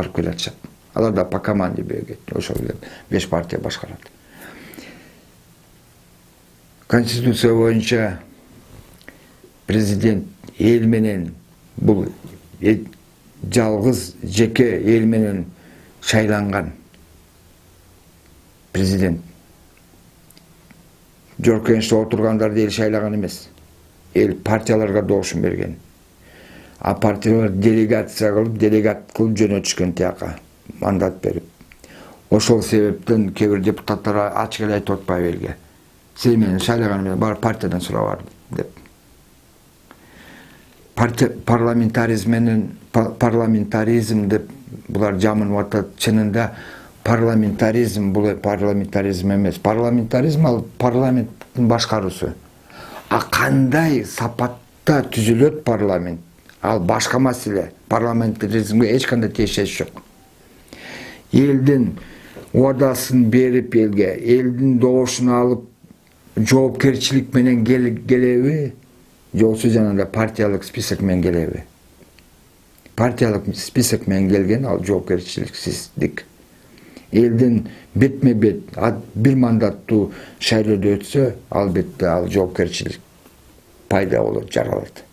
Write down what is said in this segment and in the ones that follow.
башкарып келатышат. Алар да Покаман деп кетти. Ошол эле 5 партия башкарат. Конституция боюнча президент эл менен бул жалгыз жеке эл менен шайланган президент. Жоркеничте отургандарды эл шайлаган эмес. Эл партияларга добушун берген. А партиялар делегация кылып, делегат кылып жөнөтүшкөн тияка мандат берип. Ошол себептен кээ бир депутаттар ачык эле айтып атпайбы элге. Сен мени шайлаган менен бар партиядан сурап бар деп. Парламентаризм деп булар жамынып атат. Чынында парламентаризм бул парламентаризм эмес. Парламентаризм ал парламенттин башкаруусу. А кандай сапатта түзүлөт парламент? Ал башка маселе. Парламентаризмге эч кандай тиешеси жок. Элдин уадасын берип элге, элдин добушун алып жоопкерчилик менен келеби? Жоксу жанагындай партиялык список менен келеби? Партиялык список менен келген ал жоопкерчиликсиздик. Элдин бетме-бет бир мандаттуу шайлоодо өтсө, албетте ал жоопкерчилик пайда болот, жаралат.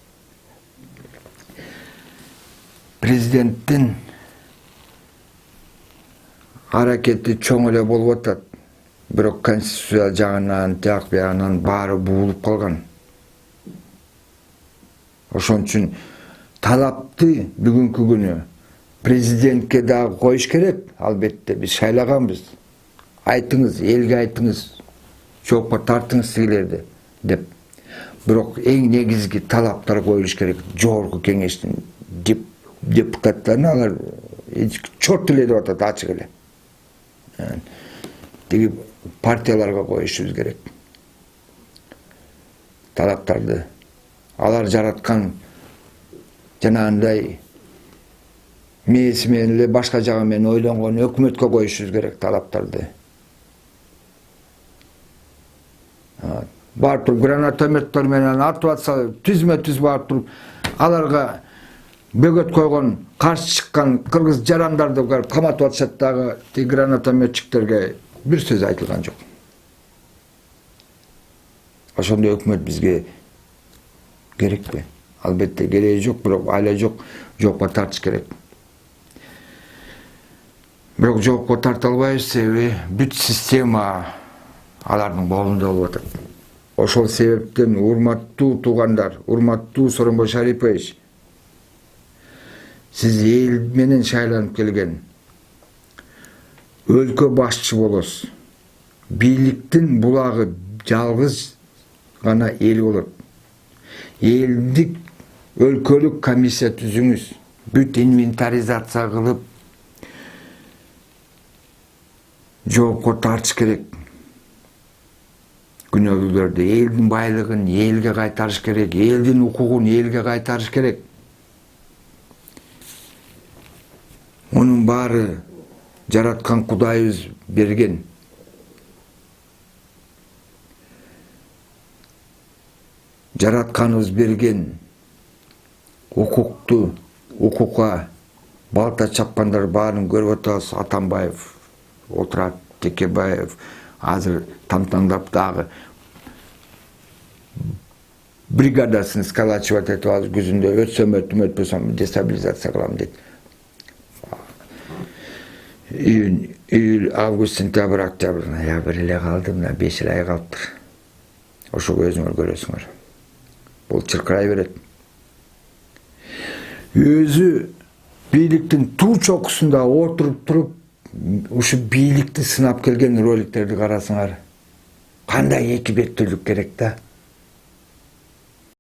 Президенттин аракети чоң эле болуп атат. Бирок конституция жагынан, тияк бягынан баары буулуп калган. Ошон үчүн талапты бүгүнкү күнү президентке дагы коюш керек. Албетте биз шайлаганбыз. Айтыңыз, элге айтыңыз, жоопко тартыңыз силерди деп. Бирок эң негизги талаптар коюлуш керек. Жогорку кеңештин депутаттарына алар чорт эле деп атат ачык эле. Тиги партияларга коюшубуз керек. Талаптарды алар жараткан жанагындай мээси менен эле башка жагы менен ойлонгон өкмөткө коюшубуз керек талаптарды. Барып туруп гранатометтер менен атып атса, түзмө-түз барып туруп аларга бөгөт койгон, каршы чыккан кыргыз жарандарды каматып атышат дагы тиги гранатометчиктерге бир сөз айтылган жок. Ошондой өкмөт бизге керекпи? Албетте кереги жок, бирок айла жок, жоопко тартыш керек. Бирок жоопко тарта албайбыз, себеби бүт система алардын колунда болуп атат. Ошол себептен урматтуу туугандар, урматтуу Сооронбай Шарипович, сиз эл менен шайланып келген өлкө башчы болосуз. Бийликтин булагы жалгыз гана эл болот. Элдик өлкөлүк комиссия түзүңүз. Бүт инвентаризация кылып жоопко тартыш керек. Күнөөлүүлөрдү, элдин байлыгын элге кайтарыш керек, элдин укугун элге кайтарыш керек. Мунун баары жараткан Кудайыбыз берген. Жаратканыбыз берген укукту, укукка балта чапкандар баарын көрүп атабыз. Атамбаев отурат, Текебаев азыр тамтаңдап дагы бригадасын сколачивать этип алып күзүндө өтсөм өттүм, өтпөсөм дестабилизация кылам дейт. Июль, август, сентябрь, октябрь, ноябрь эле калды, мына 5 ай калыптыр. Ошого өзүңөр көрөсүңөр. Бул чыркырай берет. Өзү бийликтин туу чокусунда отуруп туруп, ушу бийликти сынап келген роликтерди карасыңар. Кандай эки беттүүлүк керек да.